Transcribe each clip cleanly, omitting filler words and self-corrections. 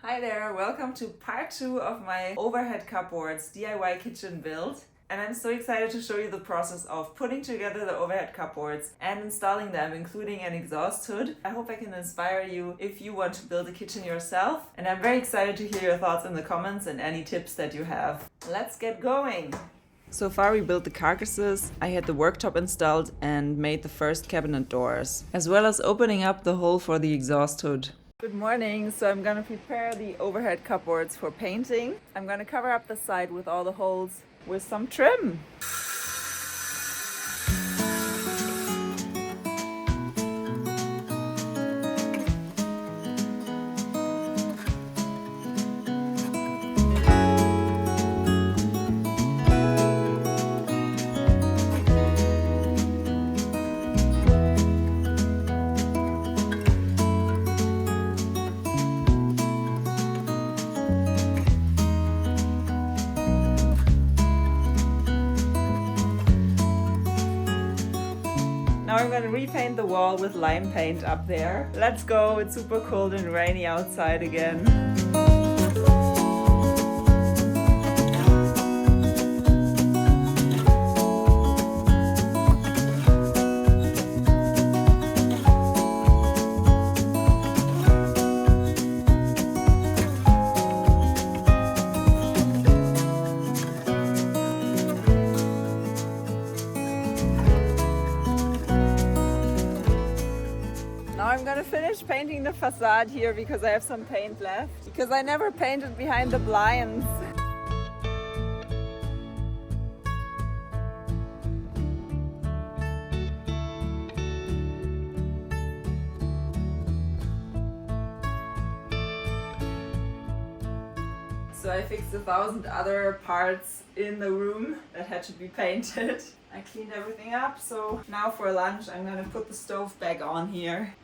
Hi there, welcome to part 2 of my overhead cupboards DIY kitchen build. And I'm so excited to show you the process of putting together the overhead cupboards and installing them, including an exhaust hood. I hope I can inspire you if you want to build a kitchen yourself. And I'm very excited to hear your thoughts in the comments and any tips that you have. Let's get going! So far we built the carcasses, I had the worktop installed and made the first cabinet doors, as well as opening up the hole for the exhaust hood. Good morning, so I'm gonna prepare the overhead cupboards for painting. I'm gonna cover up the side with all the holes with some trim. Now I'm gonna repaint the wall with lime paint up there. Let's go, it's super cold and rainy outside again. Now I'm gonna finish painting the facade here because I have some paint left. Because I never painted behind the blinds. So I fixed 1,000 other parts in the room that had to be painted. I cleaned everything up, so now for lunch I'm gonna put the stove back on here.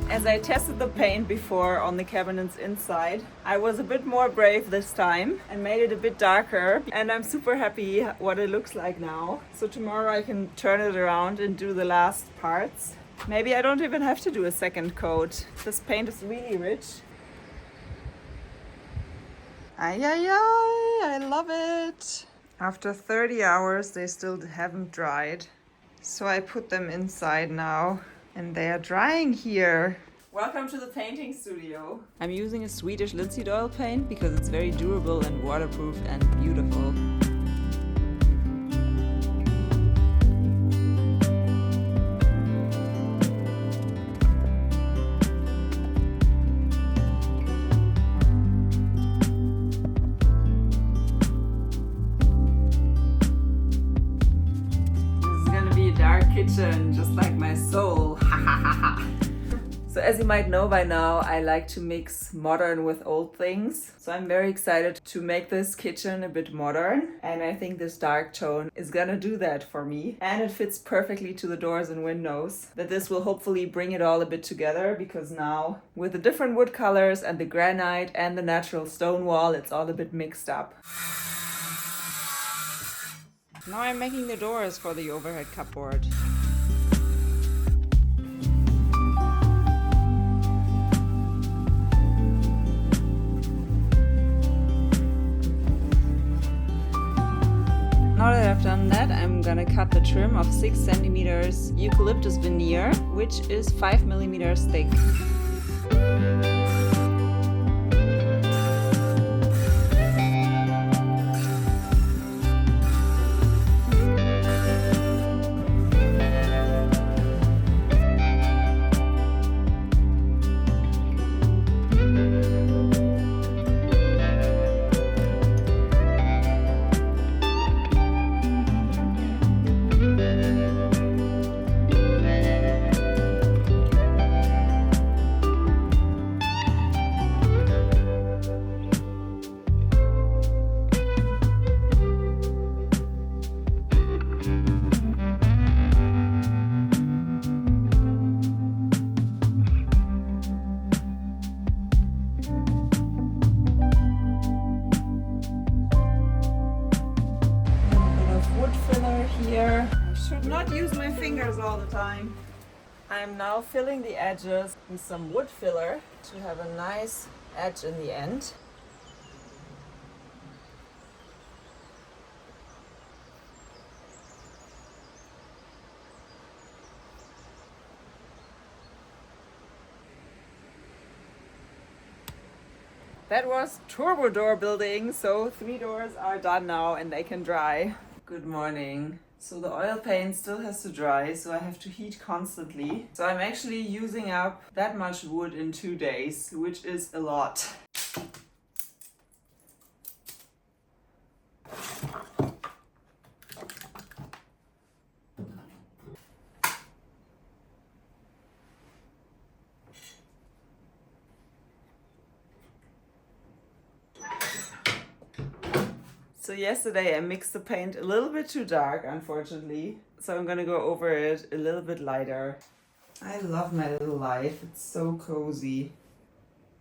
As I tested the paint before on the cabinets inside, I was a bit more brave this time and made it a bit darker, and I'm super happy what it looks like now. So tomorrow I can turn it around and do the last parts. Maybe I don't even have to do a second coat. This paint is really rich. Ay, ay, ay, I love it. After 30 hours, they still haven't dried. So I put them inside now. And they are drying here. Welcome to the painting studio. I'm using a Swedish linseed oil paint because it's very durable and waterproof and beautiful. This is gonna be a dark kitchen, just like my soul. So as you might know by now, I like to mix modern with old things. So I'm very excited to make this kitchen a bit modern. And I think this dark tone is gonna do that for me. And it fits perfectly to the doors and windows. That this will hopefully bring it all a bit together, because now with the different wood colors and the granite and the natural stone wall, it's all a bit mixed up. Now I'm making the doors for the overhead cupboard. Now that I've done that, I'm gonna cut the trim of 6 centimeters eucalyptus veneer, which is 5 millimeters thick. Here. I should not use my fingers all the time. I'm now filling the edges with some wood filler to have a nice edge in the end. That was turbo door building, so 3 doors are done now and they can dry. Good morning. So the oil paint still has to dry, so I have to heat constantly. So I'm actually using up that much wood in 2 days, which is a lot. So yesterday I mixed the paint a little bit too dark, unfortunately. So I'm gonna go over it a little bit lighter. I love my little life, it's so cozy.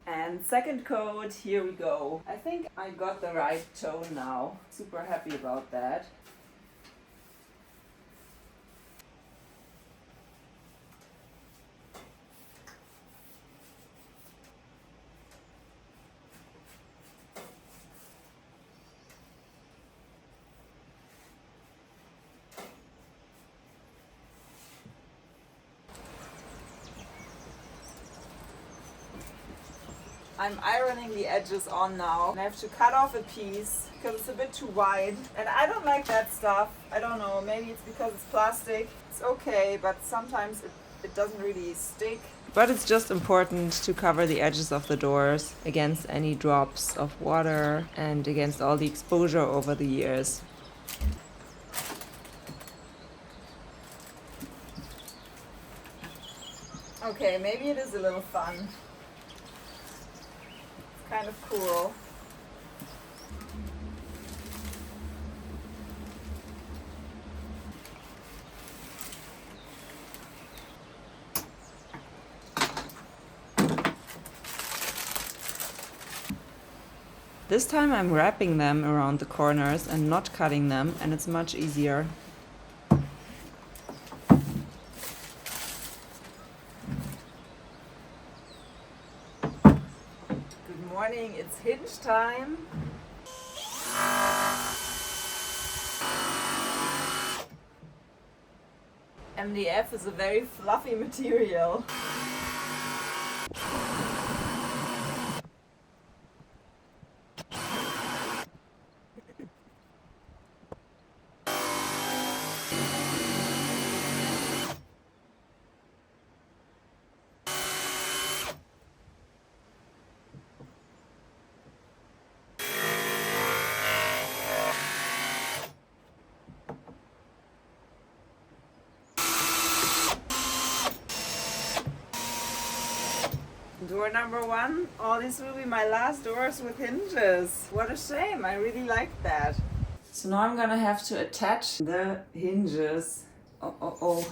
And second coat, here we go. I think I got the right tone now. Super happy about that. I'm ironing the edges on now, and I have to cut off a piece because it's a bit too wide. And I don't like that stuff. I don't know, maybe it's because it's plastic. It's okay, but sometimes it doesn't really stick. But it's just important to cover the edges of the doors against any drops of water and against all the exposure over the years. Okay, maybe it is a little fun. Kind of cool. This time I'm wrapping them around the corners and not cutting them, and it's much easier. Good morning, it's hinge time. MDF is a very fluffy material. Door number 1. Oh, this will be my last doors with hinges. What a shame, I really like that. So now I'm gonna have to attach the hinges. Oh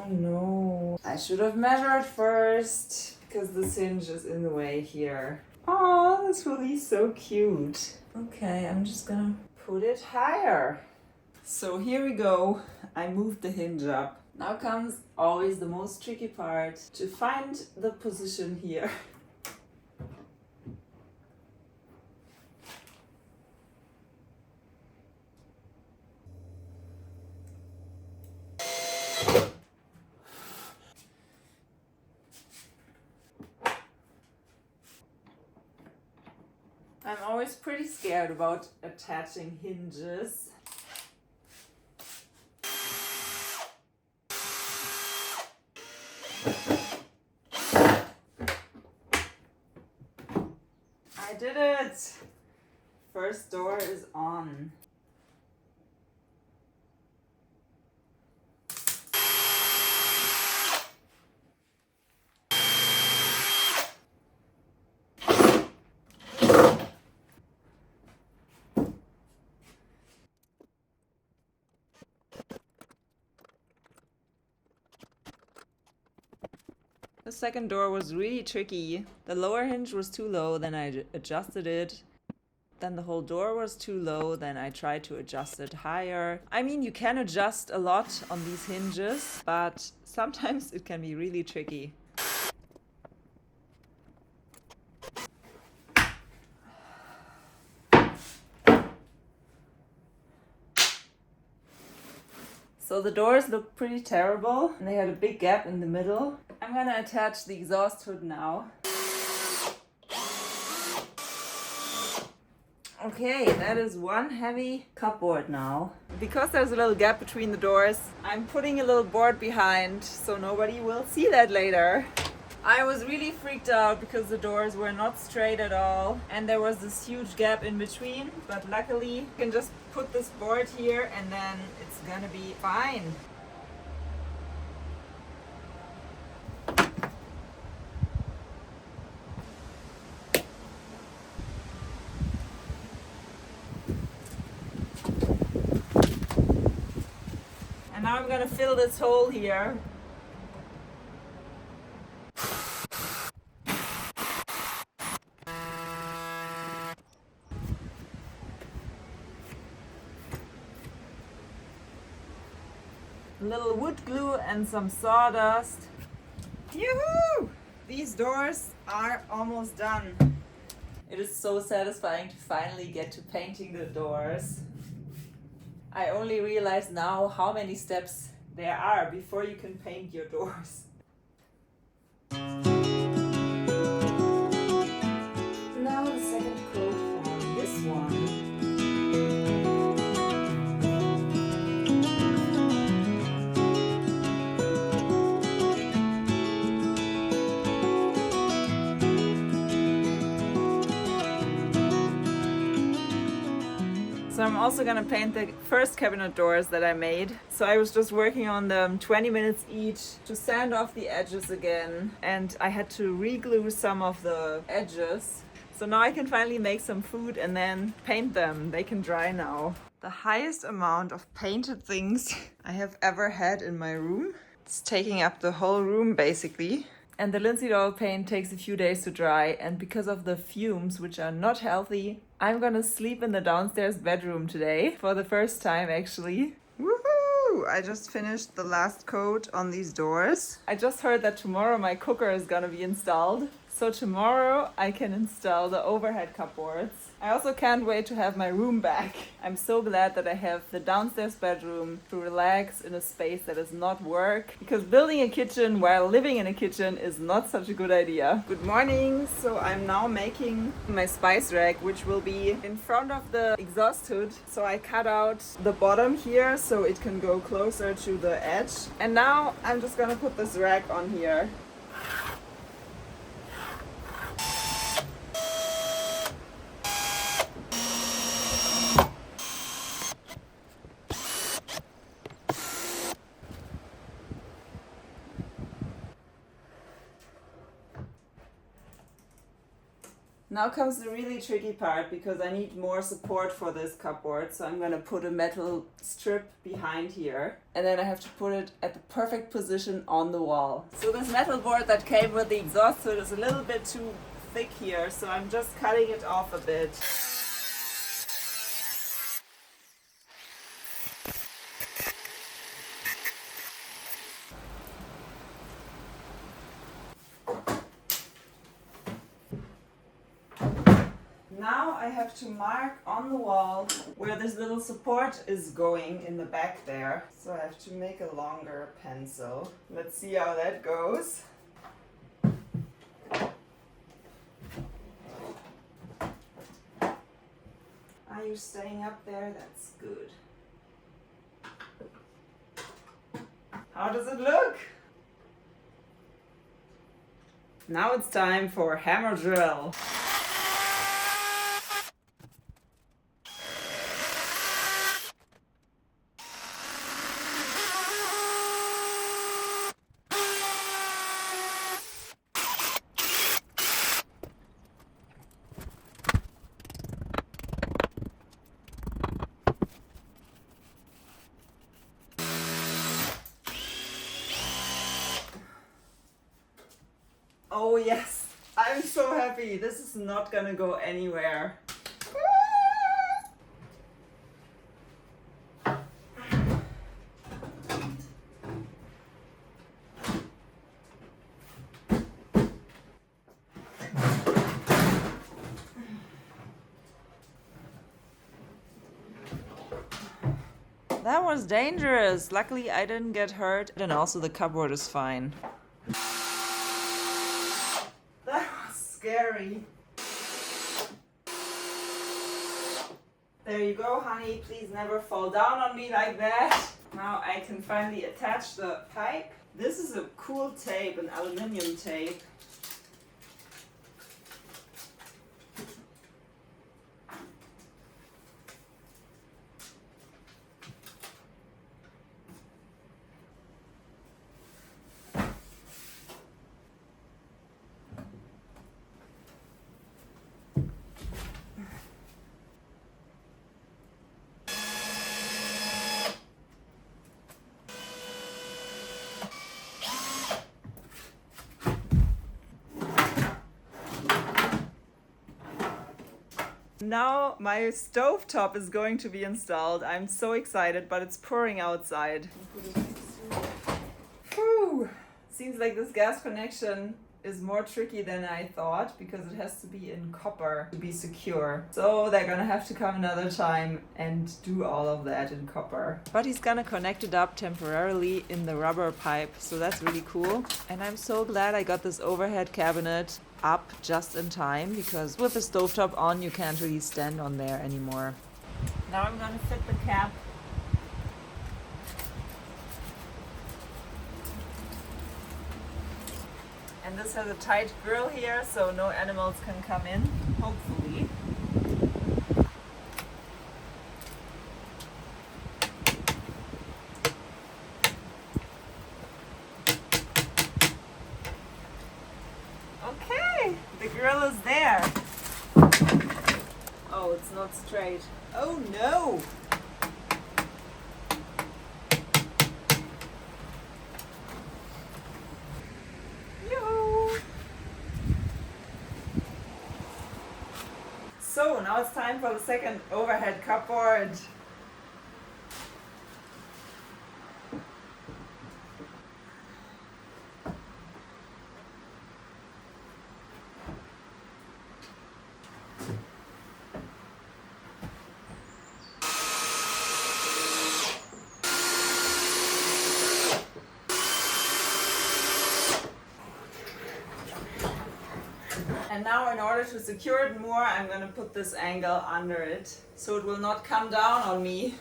no. I should have measured first because this hinge is in the way here. Oh, this will be so cute. Okay, I'm just gonna put it higher. So here we go. I moved the hinge up. Now comes always the most tricky part, to find the position here. I'm always pretty scared about attaching hinges. I did it! First door is on. The second door was really tricky. The lower hinge was too low, then I adjusted it. Then the whole door was too low, then I tried to adjust it higher. I mean, you can adjust a lot on these hinges, but sometimes it can be really tricky. So the doors look pretty terrible, and they had a big gap in the middle. I'm gonna attach the exhaust hood now. Okay, that is one heavy cupboard now. Because there's a little gap between the doors, I'm putting a little board behind so nobody will see that later. I was really freaked out because the doors were not straight at all and there was this huge gap in between, but luckily you can just put this board here and then it's gonna be fine. And now I'm gonna fill this hole here. A little wood glue and some sawdust. Yoo-hoo! These doors are almost done. It is so satisfying to finally get to painting the doors. I only realize now how many steps there are before you can paint your doors. Now the second coat on this one. So I'm also gonna paint the first cabinet doors that I made. So I was just working on them 20 minutes each to sand off the edges again. And I had to re-glue some of the edges. So now I can finally make some food and then paint them. They can dry now. The highest amount of painted things I have ever had in my room. It's taking up the whole room basically. And the linseed oil paint takes a few days to dry, and because of the fumes, which are not healthy, I'm gonna sleep in the downstairs bedroom today, for the first time actually. Woohoo! I just finished the last coat on these doors. I just heard that tomorrow my cooker is gonna be installed. So tomorrow I can install the overhead cupboards. I also can't wait to have my room back. I'm so glad that I have the downstairs bedroom to relax in a space that is not work, because building a kitchen while living in a kitchen is not such a good idea. Good morning. So I'm now making my spice rack, which will be in front of the exhaust hood. So I cut out the bottom here so it can go closer to the edge. And now I'm just gonna put this rack on here. Now comes the really tricky part, because I need more support for this cupboard. So I'm gonna put a metal strip behind here, and then I have to put it at the perfect position on the wall. So this metal board that came with the exhaust hood is a little bit too thick here, so I'm just cutting it off a bit. I have to mark on the wall where this little support is going in the back there. So I have to make a longer pencil. Let's see how that goes. Are you staying up there? That's good. How does it look? Now it's time for hammer drill. Oh yes, I'm so happy. This is not gonna go anywhere. That was dangerous. Luckily I didn't get hurt, and also the cupboard is fine. That was scary. There you go, honey. Please never fall down on me like that. Now I can finally attach the pipe. This is a cool tape, an aluminum tape. Now my stovetop is going to be installed. I'm so excited, but it's pouring outside. Whew. Seems like this gas connection is more tricky than I thought because it has to be in copper to be secure. So they're gonna have to come another time and do all of that in copper. But he's gonna connect it up temporarily in the rubber pipe, so that's really cool. And I'm so glad I got this overhead cabinet up just in time, because with the stovetop on you can't really stand on there anymore. Now I'm gonna fit the cap. And this has a tight grill here, so no animals can come in, hopefully. Okay, the grill is there. Oh, it's not straight. Oh no! So now it's time for the second overhead cupboard. And now in order to secure it more, I'm going to put this angle under it so it will not come down on me.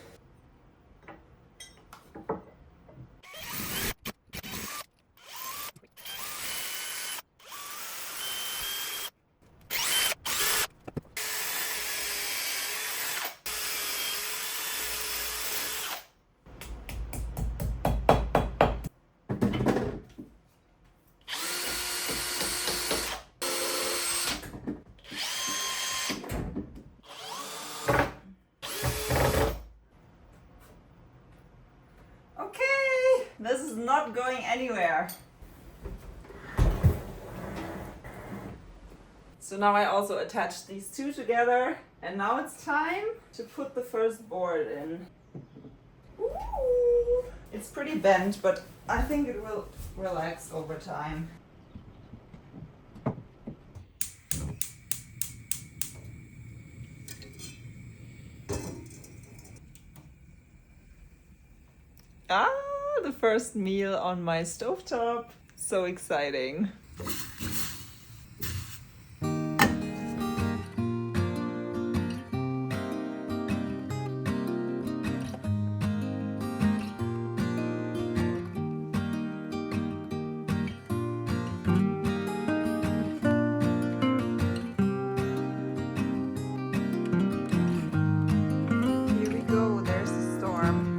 This is not going anywhere. So now I also attached these two together, and now it's time to put the first board in. Ooh. It's pretty bent, but I think it will relax over time. Ah, the first meal on my stovetop. So exciting. Here we go, there's the storm.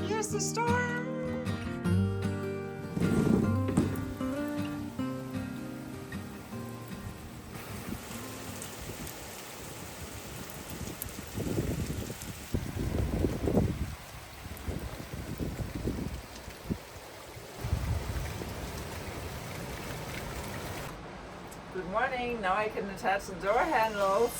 Here's the storm. Good morning, now I can attach the door handles.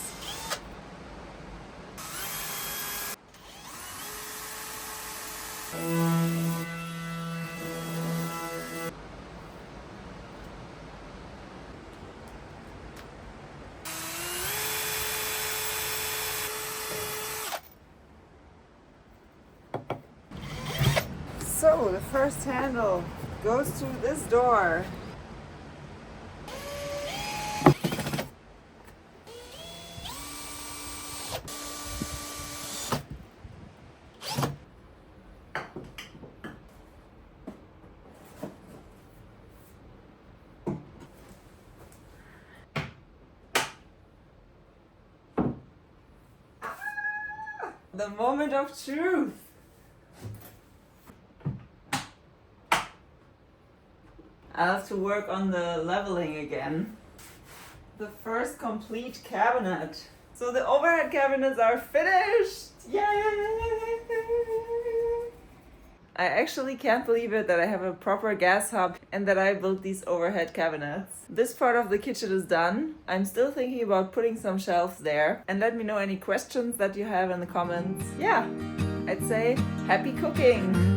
So the first handle goes to this door. The moment of truth. I'll have to work on the leveling again. The first complete cabinet. So the overhead cabinets are finished! Yay! I actually can't believe it that I have a proper gas hob and that I built these overhead cabinets. This part of the kitchen is done. I'm still thinking about putting some shelves there. And let me know any questions that you have in the comments. Yeah, I'd say happy cooking!